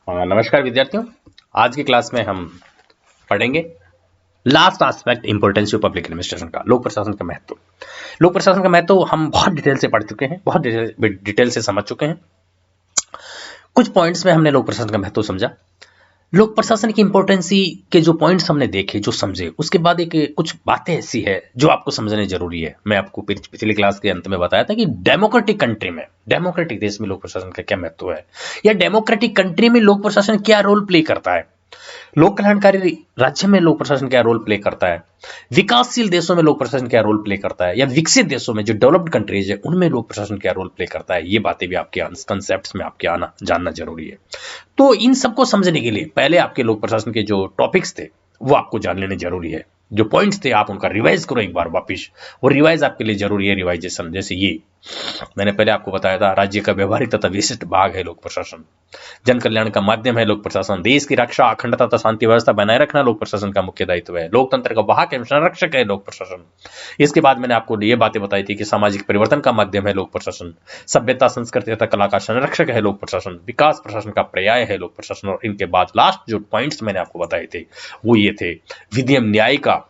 नमस्कार विद्यार्थियों। आज की क्लास में हम पढ़ेंगे last aspect importance of public administration का, लोक प्रशासन का महत्व। लोक प्रशासन का महत्व हम बहुत डिटेल से पढ़ चुके हैं, बहुत डिटेल से समझ चुके हैं। कुछ पॉइंट्स में हमने लोक प्रशासन का महत्व समझा। लोक प्रशासन की इंपॉर्टेंसी के जो पॉइंट्स हमने देखे, जो समझे, उसके बाद एक कुछ बातें ऐसी है जो आपको समझने जरूरी है। मैं आपको पिछली क्लास के अंत में बताया था कि डेमोक्रेटिक कंट्री में, डेमोक्रेटिक देश में लोक प्रशासन का क्या महत्व है, या डेमोक्रेटिक कंट्री में लोक प्रशासन क्या रोल प्ले करता है, लोक कल्याणकारी राज्य में लोक प्रशासन क्या रोल प्ले करता है, विकासशील देशों में लोक प्रशासन क्या रोल प्ले करता है, या विकसित देशों में जो डेवलप्ड कंट्रीज है उनमें लोक प्रशासन क्या रोल प्ले करता है। ये बातें भी आपके कंसेप्ट में आपके आना जानना जरूरी है। तो इन सबको समझने के लिए पहले आपके लोक प्रशासन के जो टॉपिक्स थे वो आपको जान लेने जरूरी है। जो पॉइंट्स थे आप उनका रिवाइज करो एक बार वापिस, और रिवाइज आपके लिए जरूरी है। रिवाइजेशन जैसे ये मैंने पहले आपको बताया था, राज्य का व्यवहारिक तथा विशिष्ट भाग है लोक प्रशासन, जन कल्याण का माध्यम है लोक प्रशासन, देश की रक्षा, अखंडता तथा शांति व्यवस्था बनाए रखना लोक प्रशासन का मुख्य दायित्व है, लोकतंत्र का वाहक एवं संरक्षक है लोक प्रशासन। इसके बाद मैंने आपको ये बातें बताई थी कि सामाजिक परिवर्तन का माध्यम है लोक प्रशासन, सभ्यता, संस्कृति तथा कला का संरक्षक है लोक प्रशासन, विकास प्रशासन का पर्याय है लोक प्रशासन। और इनके बाद लास्ट जो पॉइंट्स मैंने आपको बताए थे वो ये थे, विधि एवं न्याय का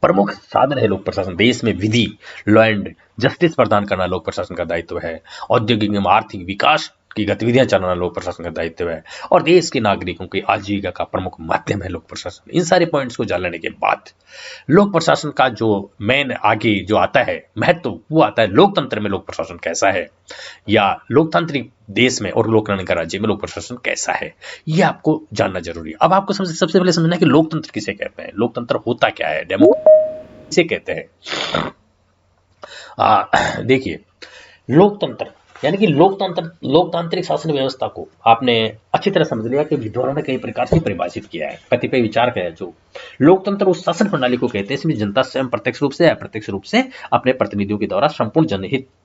प्रमुख साधन है लोक प्रशासन, देश में विधि, लॉ एंड जस्टिस प्रदान करना लोक प्रशासन का दायित्व है, औद्योगिक एवं आर्थिक विकास की गतिविधियां चलाना लोक प्रशासन का दायित्व है, और देश के नागरिकों की आजीविका का प्रमुख माध्यम है लोक प्रशासन। इन सारे पॉइंट्स को जान लेने के बाद लोक प्रशासन का जो मेन आगे जो आता है महत्व, वो आता है लोकतंत्र में लोक प्रशासन कैसा है, या लोकतांत्रिक देश में और लोक कल्याण राज्य में लोक प्रशासन कैसा है, ये आपको जानना जरूरी है। अब आपको सबसे पहले समझना है कि लोकतंत्र किसे कहते हैं, लोकतंत्र होता क्या है, डेमोक्रेसी किसे कहते हैं। देखिए, लोकतंत्र यानी कि लोकतांत्रिक शासन व्यवस्था को आपने अच्छी तरह समझ लिया कि विद्वानों ने कई प्रकार से परिभाषित किया है, कतिपय विचार है जो लोकतंत्र उस शासन प्रणाली को कहते हैं इसमें जनता स्वयं प्रत्यक्ष रूप से या अप्रत्यक्ष रूप से अपने प्रतिनिधियों के द्वारा संपूर्ण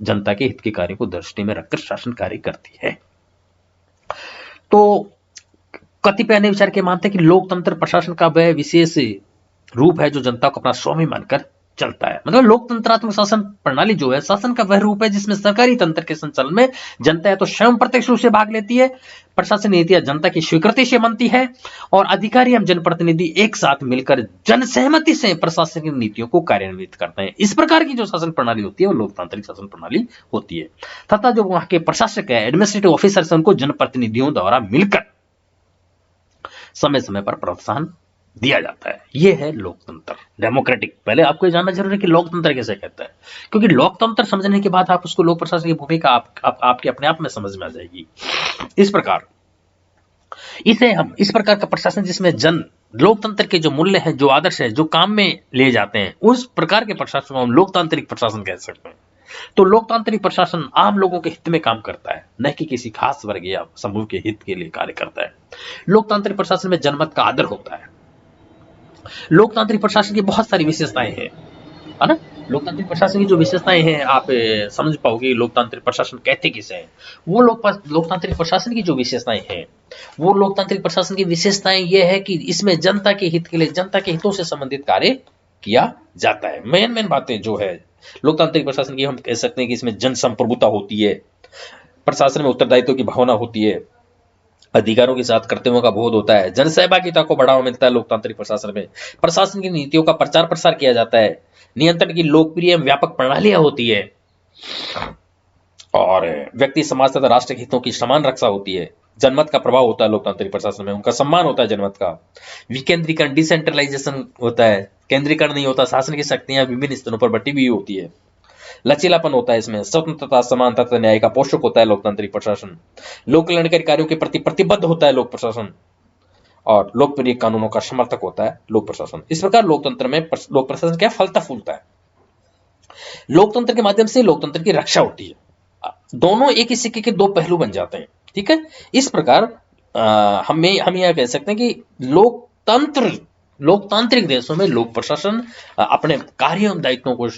जनता के हित के कार्य को दृष्टि में रखकर शासन कार्य करती है। तो कतिपय अन्य विचार के मानते हैं कि लोकतंत्र प्रशासन का वह विशेष रूप है जो जनता को अपना स्वामी मानकर चलता है। मतलब लोकतंत्रात्मक शासन प्रणाली जो है, शासन का वह रूप है जिसमें सरकारी तंत्र के संचालन में जनता या तो स्वयं प्रत्यक्ष रूप से भाग लेती है, प्रशासन नीतियां जनता की स्वीकृति से बनती है, और अधिकारी एवं जनप्रतिनिधि एक साथ मिलकर जन सहमति से प्रशासनिक नीतियों को कार्यान्वित करते हैं। इस प्रकार की जो शासन प्रणाली होती है वो लोकतांत्रिक शासन प्रणाली होती है। तथा जो वहां के प्रशासक है, एडमिनिस्ट्रेटिव ऑफिसर्स, उनको जनप्रतिनिधियों द्वारा मिलकर समय समय पर प्रोत्साहन दिया जाता है। यह है लोकतंत्र, डेमोक्रेटिक। पहले आपको जानना जरूरी है कि लोकतंत्र कैसे कहता है, क्योंकि लोकतंत्र समझने के बाद आप उसको लोक प्रशासन की भूमिका आपके अपने आप में समझ में आ जाएगी। इस प्रकार इसे हम इस प्रकार का प्रशासन जिसमें जन लोकतंत्र के जो मूल्य है, जो आदर्श है, जो काम में ले जाते हैं, उस प्रकार के प्रशासन को हम लोकतांत्रिक प्रशासन कह सकते हैं। तो लोकतांत्रिक प्रशासन आम लोगों के हित में काम करता है, न कि किसी खास वर्ग या समूह के हित के लिए कार्य करता है। लोकतांत्रिक प्रशासन में जनमत का आदर होता है। लोकतांत्रिक प्रशासन की बहुत सारी विशेषताएं हैं, है ना। लोकतांत्रिक प्रशासन की जो विशेषताएं हैं आप समझ पाओगे लोकतांत्रिक प्रशासन कहते किसे हैं। वो लोकतांत्रिक प्रशासन की जो विशेषताएं हैं, वो लोकतांत्रिक प्रशासन की विशेषताएं ये है कि इसमें जनता के हित के लिए, जनता के हितों से संबंधित कार्य किया जाता है। मेन बातें जो है लोकतांत्रिक प्रशासन की, हम कह सकते हैं कि इसमें जन संप्रभुता होती है, प्रशासन में उत्तरदायित्व की भावना होती है, अधिकारों के साथ कर्तव्यों का बोध होता है, जनसहभागिता को बढ़ावा मिलता है लोकतांत्रिक प्रशासन में, प्रशासन की नीतियों का प्रचार प्रसार किया जाता है, नियंत्रण की लोकप्रिय एवं व्यापक प्रणालियां होती है, और व्यक्ति, समाज तथा राष्ट्र के हितों की समान रक्षा होती है। जनमत का प्रभाव होता है लोकतांत्रिक प्रशासन में, उनका सम्मान होता है जनमत का। विकेंद्रीकरण, डिसेंट्रलाइजेशन होता है, केंद्रीकरण नहीं होता, शासन की शक्तियां विभिन्न स्तरों पर बटी हुई होती है। लचीलापन होता है इसमें, स्वतंत्रता, समानता तथा न्याय का पोषक होता है लोकतांत्रिक प्रशासन। लोक कल्याणकारी कार्यों के प्रति प्रतिबद्ध होता है लोक प्रशासन, और लोकप्रिय कानूनों का समर्थक होता है लोक प्रशासन। इस प्रकार लोकतंत्र में लोक प्रशासन क्या फलता फूलता है। लोकतंत्र के माध्यम से लोकतंत्र की रक्षा होती है। दोनों एक ही सिक्के के दो पहलू बन जाते हैं, ठीक है। इस प्रकार हम यह कह सकते हैं कि लोकतांत्रिक देशों में लोक प्रशासन अपने कार्यों एवं दायित्वों को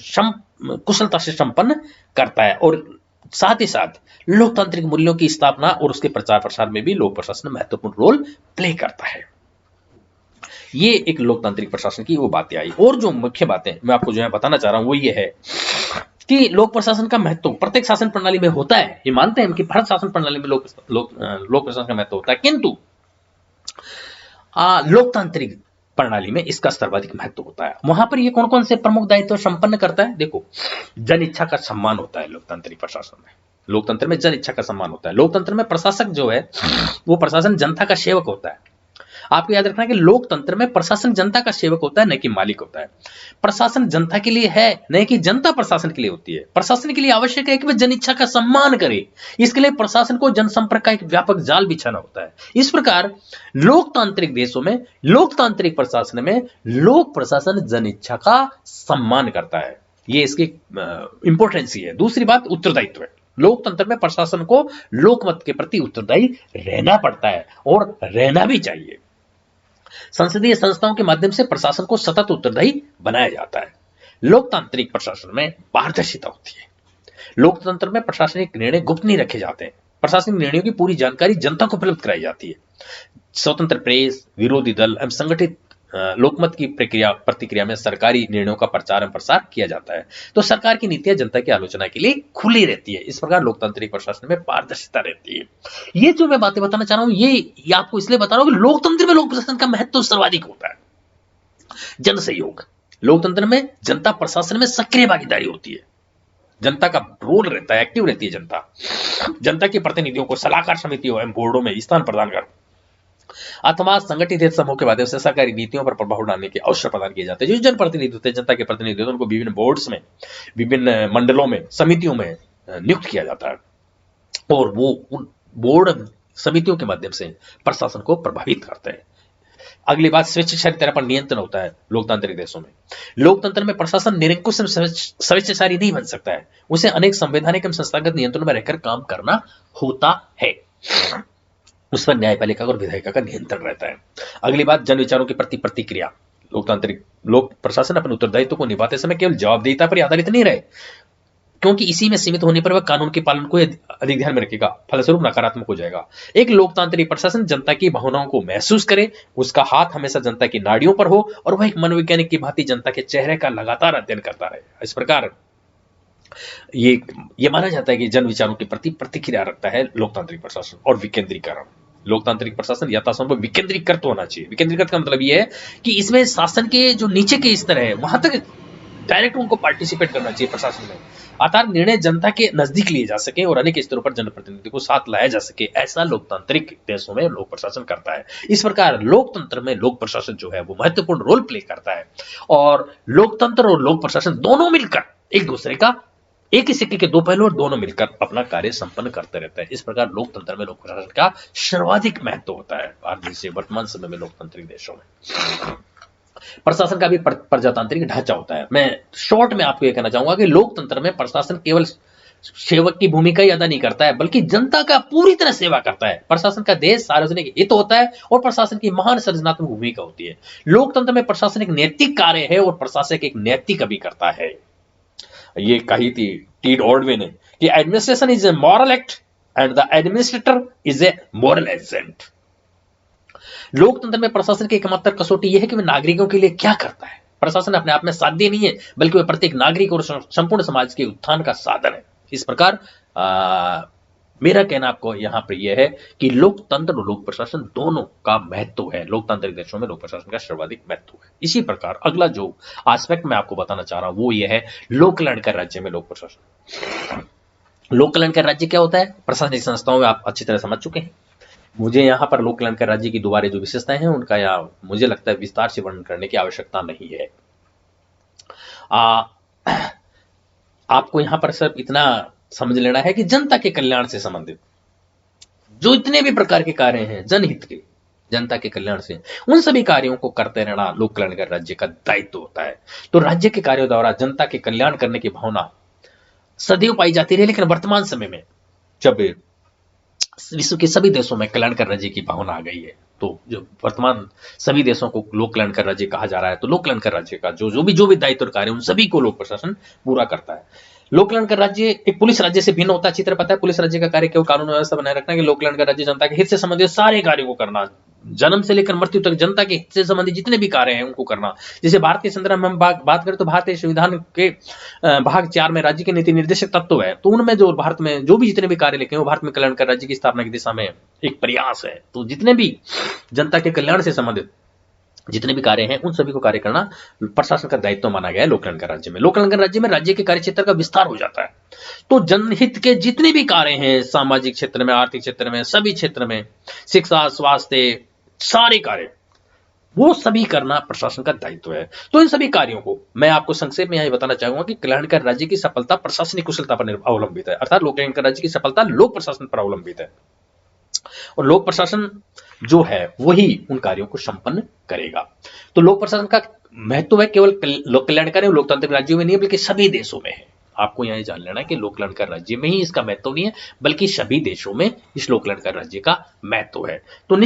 कुशलता से संपन्न करता है, और साथ ही साथ लोकतांत्रिक मूल्यों की स्थापना और उसके प्रचार प्रसार में भी लोक प्रशासन महत्वपूर्ण रोल प्ले करता है। ये एक लोकतांत्रिक प्रशासन की वो बातें आई। और जो मुख्य बातें मैं आपको जो है बताना चाह रहा हूं वो ये है कि लोक प्रशासन का महत्व प्रत्येक शासन प्रणाली में होता है, ये मानते हैं कि भारत शासन प्रणाली में लोक प्रशासन का महत्व होता है, किंतु लोकतांत्रिक प्रणाली में इसका सर्वाधिक महत्व होता है। वहां पर ये कौन कौन से प्रमुख दायित्व संपन्न करता है? देखो, जन इच्छा का सम्मान होता है लोकतांत्रिक प्रशासन में। लोकतंत्र में जन इच्छा का सम्मान होता है। लोकतंत्र में प्रशासक जो है वो प्रशासन जनता का सेवक होता है। आपको याद रखना है कि लोकतंत्र में प्रशासन जनता का सेवक होता है, न कि मालिक होता है। प्रशासन जनता के लिए है, न कि जनता प्रशासन के लिए होती है। प्रशासन के लिए आवश्यक है कि वह जन इच्छा का सम्मान करे। इसके लिए प्रशासन को जनसंपर्क का एक व्यापक जाल बिछाना होता है। इस प्रकार लोकतांत्रिक देशों में, लोकतांत्रिक प्रशासन में लोक प्रशासन जन इच्छा का सम्मान करता है। ये इसकी इंपॉर्टेंस ही है। दूसरी बात उत्तरदायित्व है। लोकतंत्र में प्रशासन को लोकमत के प्रति उत्तरदायी रहना पड़ता है और रहना भी चाहिए। संसदीय संस्थाओं के माध्यम से प्रशासन को सतत उत्तरदायी बनाया जाता है। लोकतांत्रिक प्रशासन में पारदर्शिता होती है। लोकतंत्र में प्रशासनिक निर्णय गुप्त नहीं रखे जाते हैं। प्रशासनिक निर्णयों की पूरी जानकारी जनता को उपलब्ध कराई जाती है। स्वतंत्र प्रेस, विरोधी दल एवं संगठित लोकमत की प्रतिक्रिया में सरकारी निर्णयों का प्रचार एवं प्रसार किया जाता है। तो सरकार की नीतियां जनता की आलोचना के लिए खुली रहती है। इस प्रकार लोकतांत्रिक प्रशासन में पारदर्शिता रहती है। ये जो मैं बातें बताना चाह रहा हूं, ये आपको इसलिए बता रहा हूं कि लोकतंत्र में लोक प्रशासन का महत्व सर्वाधिक होता है। जन सहयोग, लोकतंत्र में जनता प्रशासन में सक्रिय भागीदारी होती है। जनता का रोल रहता है, एक्टिव रहती है जनता। जनता के प्रतिनिधियों को सलाहकार समितियों एवं बोर्डों में स्थान प्रदान कर अथवा संगठित हित समूह के माध्यम से सरकारी नीतियों पर प्रभाव डालने के अवसर प्रदान किए जाते हैं। जो जनप्रतिनिधि होते हैं, जनता के प्रतिनिधि होते हैं, उनको विभिन्न बोर्ड्स में, विभिन्न मंडलों में, समितियों में नियुक्त किया जाता है और वो उन बोर्ड समितियों के माध्यम से प्रशासन को प्रभावित करते हैं। अगली बात, स्वेच्छाचारी पर नियंत्रण होता है लोकतांत्रिक देशों में। लोकतंत्र में प्रशासन निरंकुश स्वेच्छाचारी नहीं बन सकता है। उसे अनेक संवैधानिक एवं संस्थागत नियंत्रण में रहकर काम करना होता है। उस पर न्यायपालिका और विधायिका का नियंत्रण रहता है। अगली बात, जन विचारों के प्रति प्रतिक्रिया। लोकतांत्रिक लोक प्रशासन अपने उत्तरदायित्व को निभाते समय केवल जवाबदेहिता पर आधारित नहीं रहे, क्योंकि इसी में सीमित होने पर वह कानून के पालन को अधिक ध्यान में रखेगा, फलस्वरूप नकारात्मक हो जाएगा। एक लोकतांत्रिक प्रशासन जनता की भावनाओं को महसूस करे, उसका हाथ हमेशा जनता की नाड़ियों पर हो और वह एक मनोवैज्ञानिक की भांति जनता के चेहरे का लगातार अध्ययन करता रहे। इस प्रकार ये माना जाता है कि जन विचारों के प्रति प्रतिक्रिया रखता है लोकतांत्रिक प्रशासन। और विकेंद्रीकरण, लोकतांत्रिक प्रशासन यथासंभव विकेंद्रीकृत होना चाहिए। विकेंद्रीकृत का मतलब यह है कि इसमें शासन के जो नीचे के स्तर है वहां तक डायरेक्ट उनको पार्टिसिपेट करना चाहिए प्रशासन में, अर्थात निर्णय जनता के नजदीक लिए जा सके और अनेक स्तरों पर जनप्रतिनिधि को साथ लाया जा सके। ऐसा लोकतांत्रिक देशों में लोक प्रशासन करता है। इस प्रकार लोकतंत्र में लोक प्रशासन जो है वो महत्वपूर्ण रोल प्ले करता है और लोकतंत्र और लोक प्रशासन दोनों मिलकर एक दूसरे का, एक ही सिक्के के दो पहलू और दोनों मिलकर अपना कार्य संपन्न करते रहते हैं। इस प्रकार लोकतंत्र में लोक प्रशासन का सर्वाधिक महत्व होता है भारत जैसे वर्तमान समय में लोकतांत्रिक देशों में। प्रशासन का भी प्रजातांत्रिक ढांचा होता है। मैं शॉर्ट में आपको यह कहना चाहूंगा कि लोकतंत्र में प्रशासन केवल सेवक की भूमिका ही अदा नहीं करता है, बल्कि जनता का पूरी तरह सेवा करता है। प्रशासन का देश सार्वजनिक हित होता है और प्रशासन की महान सृजनात्मक भूमिका होती है। लोकतंत्र में प्रशासन एक नैतिक कार्य है और प्रशासक एक नैतिक भी करता है। ये कही थी टी ऑर्डवे ने कि administration is a moral act and the administrator is a moral agent. लोकतंत्र में प्रशासन की एकमात्र कसौटी यह है कि वह नागरिकों के लिए क्या करता है। प्रशासन अपने आप में साध्य नहीं है, बल्कि वह प्रत्येक नागरिक और संपूर्ण समाज के उत्थान का साधन है। इस प्रकार मेरा कहना आपको यहां पर यह है कि लोकतंत्र और लोक प्रशासन दोनों का महत्व है। लोकतांत्रिक देशों में लोक प्रशासन का सर्वाधिक महत्व है। इसी प्रकार अगला जो एस्पेक्ट मैं आपको बताना चाह रहा हूं वो यह है लोक कल्याणकारी राज्य में लोक प्रशासन। लोक कल्याणकारी राज्य क्या होता है? प्रशासनिक संस्थाओं में आप अच्छी तरह समझ चुके हैं। मुझे यहाँ पर लोक कल्याणकारी राज्य की दोबारा जो विशेषताएं हैं उनका यहाँ मुझे लगता है विस्तार से वर्णन करने की आवश्यकता नहीं है। आपको यहाँ पर सिर्फ इतना समझ लेना है कि जनता के कल्याण से संबंधित जो इतने भी प्रकार के कार्य हैं जनहित के, जनता के कल्याण से, उन सभी कार्यों को करते रहना लोक कल्याणकारी राज्य का दायित्व होता है। तो राज्य के कार्यों द्वारा जनता के कल्याण करने की भावना सदैव पाई जाती रही, लेकिन वर्तमान समय में जब विश्व के सभी देशों में कल्याणकारी राज्य की भावना आ गई है, तो जो वर्तमान सभी देशों को लोक कल्याणकारी राज्य कहा जा रहा है, तो लोक कल्याणकारी राज्य का जो भी दायित्व कार्य उन सभी को लोक प्रशासन पूरा करता है। लोक कल्याणकारी राज्य एक पुलिस राज्य से भिन्न होता है। अच्छी तरह पता है पुलिस राज्य का कार्य केवल कानून व्यवस्था बनाए रखना है कि लोक कल्याणकारी राज्य जनता के हित से संबंधित सारे कार्यों को करना, जन्म से लेकर मृत्यु तक जनता के हित से संबंधित जितने भी कार्य हैं उनको करना। जैसे भारत के संदर्भ में हम बात करें तो भारतीय संविधान के भाग 4 में राज्य के नीति निर्देशक तत्व है, तो उनमें जो भारत में जो भी जितने भी कार्य लिखे हैं वो भारत में कल्याणकारी राज्य की स्थापना की दिशा में एक प्रयास है। तो जितने भी जनता के कल्याण से संबंधित जितने भी कार्य हैं उन सभी को कार्य करना प्रशासन का दायित्व माना गया है लोक कल्याणकारी राज्य में। लोक कल्याणकारी राज्य में राज्य के कार्य क्षेत्र का विस्तार हो जाता है, तो जनहित के जितने भी कार्य हैं सामाजिक क्षेत्र में, आर्थिक क्षेत्र में, सभी क्षेत्र में, शिक्षा, स्वास्थ्य, सारे कार्य वो सभी करना प्रशासन का दायित्व है। तो इन सभी कार्यों को मैं आपको संक्षेप में यही बताना चाहूंगा कि कल्याणकारी राज्य की सफलता प्रशासनिक कुशलता पर अवलंबित है, अर्थात लोक कल्याणकारी राज्य की सफलता लोक प्रशासन पर अवलंबित है और लोक प्रशासन जो है वही उन कार्यों को संपन्न करेगा। तो लोक प्रशासन का महत्व है केवल लोक कल्याणकारी और लोकतांत्रिक राज्यों में नहीं है बल्कि सभी देशों में है। आपको यह जान लेना है कि लोक कल्याणकारी राज्य में ही इसका महत्व नहीं है बल्कि सभी देशों में इस लोक कल्याणकारी राज्य का महत्व है। तो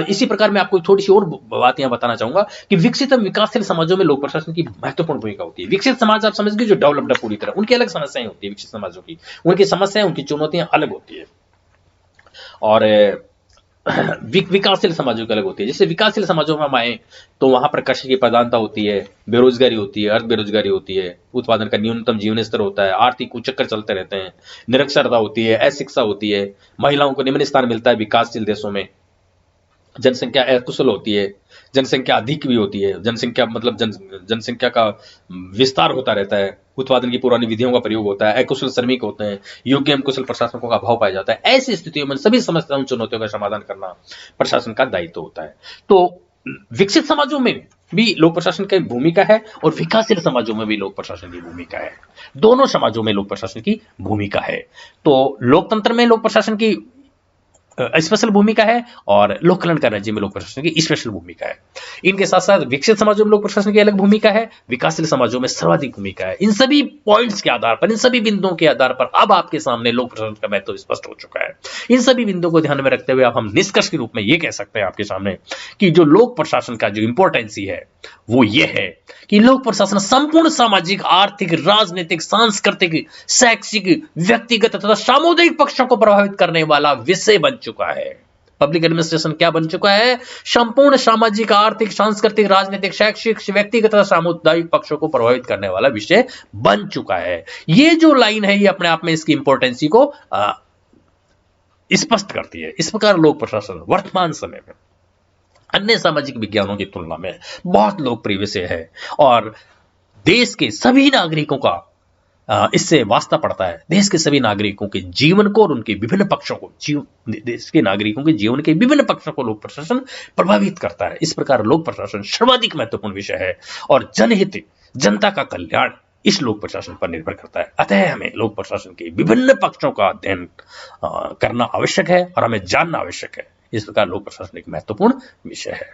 इसी प्रकार मैं आपको थोड़ी सी और बात यहां बताना चाहूंगा कि विकसित एवं विकासशील समाजों में लोक प्रशासन की महत्वपूर्ण भूमिका होती है। विकसित समाज आप समझ गए जो डेवलप्ड है पूरी तरह, उनकी अलग समस्याएं होती है, विकसित समाजों की उनकी समस्याएं उनकी चुनौतियां अलग होती है और विकासशील समाजों की अलग होती है। जैसे विकासशील समाजों में हम आए तो वहां पर कृषि की प्रधानता होती है, बेरोजगारी होती है, अर्ध बेरोजगारी होती है, उत्पादन का न्यूनतम जीवन स्तर होता है, आर्थिक कुचक्कर चलते रहते हैं, निरक्षरता होती है, अशिक्षा होती है, महिलाओं को निम्न स्थान मिलता है विकासशील देशों में, जनसंख्या अकुशल होती है, जनसंख्या अधिक भी होती है, जनसंख्या मतलब जनसंख्या का विस्तार होता रहता है, उत्पादन की पुरानी विधियों का प्रयोग होता है, अकुशल श्रमिक होते हैं, योग्य एवं कुशल प्रशासकों का अभाव पाया जाता है। ऐसी स्थितियों में सभी समस्याओं चुनौतियों का समाधान करना प्रशासन का दायित्व होता है। तो विकसित समाजों में भी लोक प्रशासन की भूमिका है और विकासशील समाजों में भी लोक प्रशासन की भूमिका है। दोनों समाजों में लोक प्रशासन की भूमिका है। तो लोकतंत्र में लोक प्रशासन की स्पेशल भूमिका है और लोक कल्याणकारी राज्य में लोक प्रशासन की स्पेशल भूमिका है। इनके साथ साथ विकसित समाजों में लोक प्रशासन की अलग भूमिका है, विकासशील समाजों में सर्वाधिक भूमिका है। इन सभी पॉइंट्स के आधार पर, इन सभी बिंदुओं के आधार पर अब आपके सामने लोक प्रशासन का महत्व स्पष्ट हो चुका है। इन सभी बिंदुओं को ध्यान में रखते हुए अब हम निष्कर्ष के रूप में यह कह सकते हैं आपके सामने कि जो लोक प्रशासन का जो इंपॉर्टेंसी है वो ये है कि लोक प्रशासन संपूर्ण सामाजिक, आर्थिक, राजनीतिक, सांस्कृतिक, शैक्षिक, व्यक्तिगत तथा सामुदायिक पक्षों को प्रभावित करने वाला विषय बन चुका है। पब्लिक एडमिनिस्ट्रेशन क्या बन चुका है? संपूर्ण सामाजिक, आर्थिक, सांस्कृतिक, राजनीतिक, शैक्षिक, व्यक्तिगत तथा सामुदायिक पक्षों को प्रभावित करने वाला विषय बन चुका है। ये जो लाइन है ये अपने आप में इसकी इंपॉर्टेंसी को स्पष्ट करती है। इस प्रकार लोक प्रशासन वर्तमान समय में अन्य सामाजिक विज्ञानों की तुलना में बहुत लोकप्रिय विषय है और देश के सभी नागरिकों का इससे वास्ता पड़ता है। देश के सभी नागरिकों के जीवन को और उनके विभिन्न पक्षों को देश के नागरिकों के जीवन के विभिन्न पक्षों को लोक प्रशासन प्रभावित करता है। इस प्रकार लोक प्रशासन सर्वाधिक महत्वपूर्ण विषय है और जनहित, जनता का कल्याण इस लोक प्रशासन पर निर्भर करता है। अतः हमें लोक प्रशासन के विभिन्न पक्षों का अध्ययन करना आवश्यक है और हमें जानना आवश्यक है। इस प्रकार लोक प्रशासन एक महत्वपूर्ण विषय है।